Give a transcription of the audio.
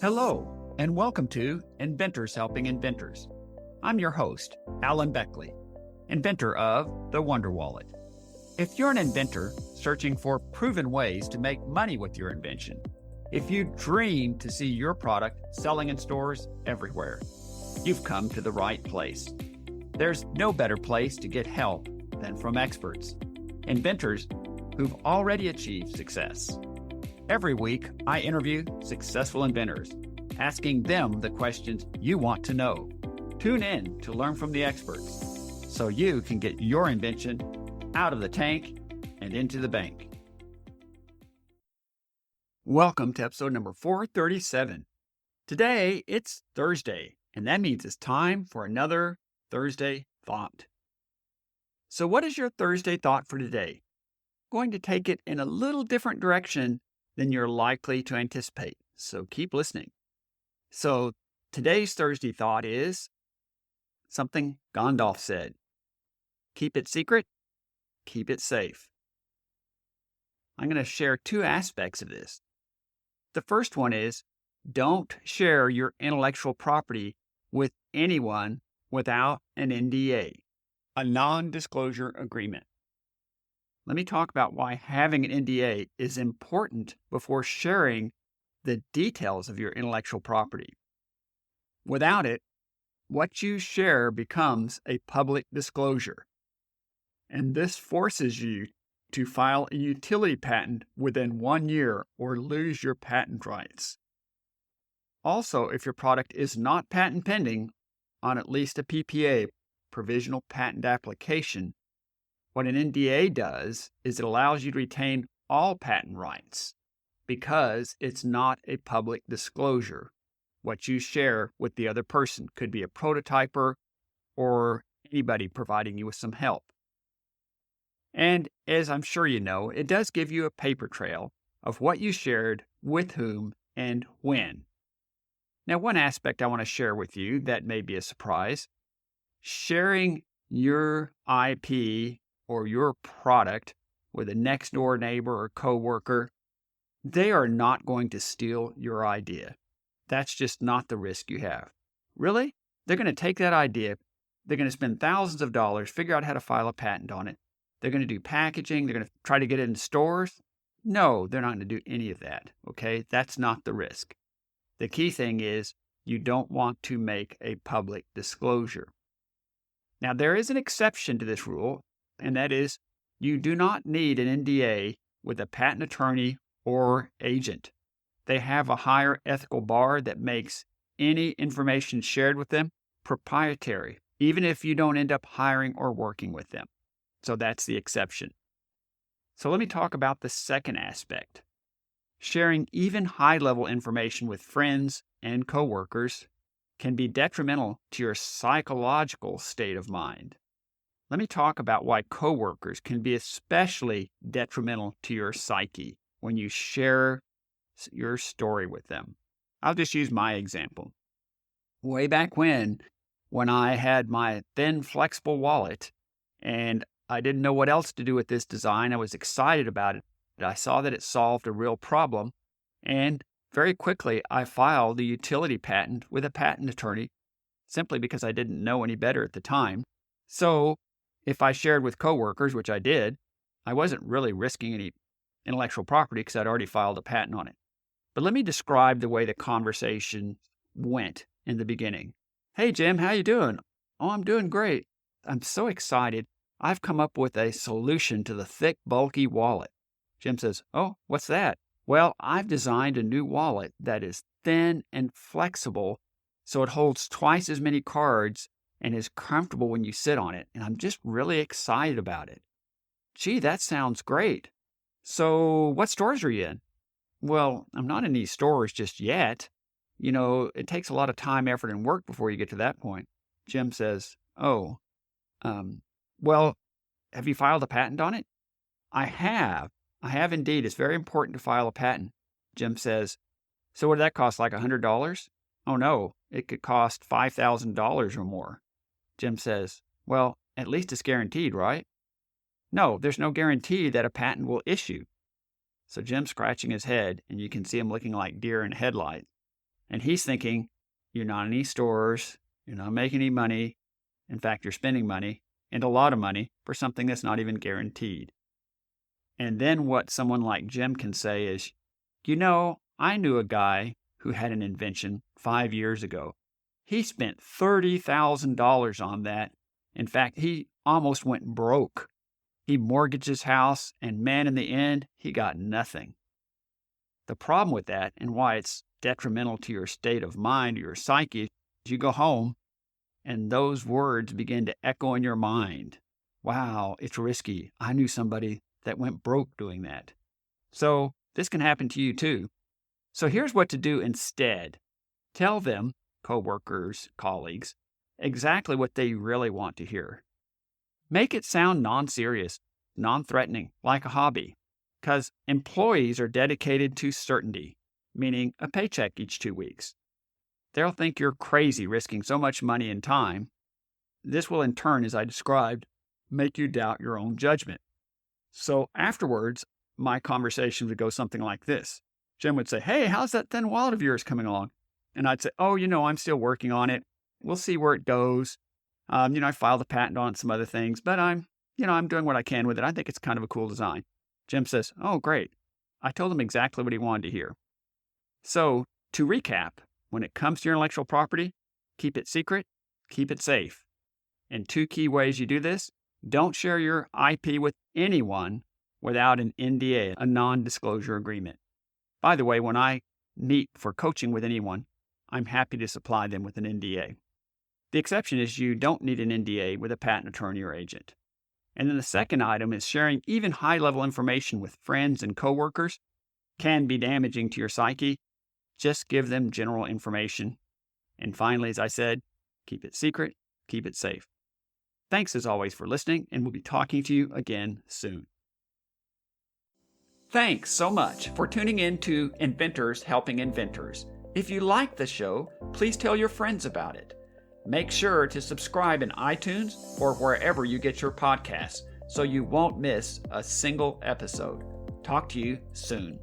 Hello, and welcome to Inventors Helping Inventors. I'm your host, Alan Beckley, inventor of the Wonder Wallet. If you're an inventor searching for proven ways to make money with your invention, if you dream to see your product selling in stores everywhere, you've come to the right place. There's no better place to get help than from experts, inventors who've already achieved success. Every week, I interview successful inventors, asking them the questions you want to know. Tune in to learn from the experts so you can get your invention out of the tank and into the bank. Welcome to episode number 437. Today, it's Thursday, and that means it's time for another Thursday Thought. So what is your Thursday thought for today? I'm going to take it in a little different direction than you're likely to anticipate, so keep listening. So today's Thursday thought is something Gandalf said. Keep it secret, keep it safe. I'm going to share two aspects of this. The first one is don't share your intellectual property with anyone without an NDA, a non-disclosure agreement. Let me talk about why having an NDA is important before sharing the details of your intellectual property. Without it, what you share becomes a public disclosure, and this forces you to file a utility patent within 1 year or lose your patent rights. Also, if your product is not patent pending on at least a PPA, provisional patent application, what an NDA does is it allows you to retain all patent rights because it's not a public disclosure. What you share with the other person could be a prototyper or anybody providing you with some help. And as I'm sure you know, it does give you a paper trail of what you shared with whom and when. Now, one aspect I want to share with you that may be a surprise, sharing your IP or your product with a next door neighbor or coworker, they are not going to steal your idea. That's just not the risk you have. Really? They're going to take that idea, they're going to spend thousands of dollars, figure out how to file a patent on it. They're going to do packaging, they're going to try to get it in stores. No, they're not going to do any of that, okay? That's not the risk. The key thing is you don't want to make a public disclosure. Now, there is an exception to this rule, and that is you do not need an NDA with a patent attorney or agent. They have a higher ethical bar that makes any information shared with them proprietary, even if you don't end up hiring or working with them. So that's the exception. So let me talk about the second aspect. Sharing even high-level information with friends and coworkers can be detrimental to your psychological state of mind. Let me talk about why coworkers can be especially detrimental to your psyche when you share your story with them. I'll just use my example. Way back when I had my thin, flexible wallet and I didn't know what else to do with this design, I was excited about it. I saw that it solved a real problem, and very quickly I filed the utility patent with a patent attorney simply because I didn't know any better at the time. So if I shared with coworkers, which I did, I wasn't really risking any intellectual property because I'd already filed a patent on it. But let me describe the way the conversation went in the beginning. Hey, Jim, how you doing? Oh, I'm doing great. I'm so excited. I've come up with a solution to the thick, bulky wallet. Jim says, oh, what's that? Well, I've designed a new wallet that is thin and flexible, so it holds twice as many cards and is comfortable when you sit on it, and I'm just really excited about it. Gee, that sounds great. So what stores are you in? Well, I'm not in these stores just yet. You know, it takes a lot of time, effort, and work before you get to that point. Jim says, oh, well, have you filed a patent on it? I have indeed. It's very important to file a patent. Jim says, so what did that cost, like $100? Oh no, it could cost $5,000 or more. Jim says, well, at least it's guaranteed, right? No, there's no guarantee that a patent will issue. So Jim's scratching his head, and you can see him looking like deer in headlights. And he's thinking, you're not in any stores, you're not making any money. In fact, you're spending money, and a lot of money, for something that's not even guaranteed. And then what someone like Jim can say is, I knew a guy who had an invention 5 years ago. He spent $30,000 on that. In fact, he almost went broke. He mortgaged his house, and man, in the end, he got nothing. The problem with that, and why it's detrimental to your state of mind or your psyche, is you go home and those words begin to echo in your mind. Wow, it's risky. I knew somebody that went broke doing that. So this can happen to you too. So here's what to do instead. Tell them, coworkers, colleagues, exactly what they really want to hear. Make it sound non-serious, non-threatening, like a hobby, because employees are dedicated to certainty, meaning a paycheck each 2 weeks. They'll think you're crazy risking so much money and time. This will, in turn, as I described, make you doubt your own judgment. So afterwards, my conversation would go something like this. Jim would say, "Hey, how's that thin wallet of yours coming along?" And I'd say, "Oh, I'm still working on it. We'll see where it goes. I filed a patent on some other things, but I'm doing what I can with it. I think it's kind of a cool design." Jim says, "Oh, great." I told him exactly what he wanted to hear. So to recap, when it comes to your intellectual property, keep it secret, keep it safe. And 2 key ways you do this: don't share your IP with anyone without an NDA, a non-disclosure agreement. By the way, when I meet for coaching with anyone, I'm happy to supply them with an NDA. The exception is you don't need an NDA with a patent attorney or agent. And then the second item is sharing even high-level information with friends and coworkers can be damaging to your psyche. Just give them general information. And finally, as I said, keep it secret, keep it safe. Thanks as always for listening, and we'll be talking to you again soon. Thanks so much for tuning in to Inventors Helping Inventors. If you like the show, please tell your friends about it. Make sure to subscribe in iTunes or wherever you get your podcasts so you won't miss a single episode. Talk to you soon.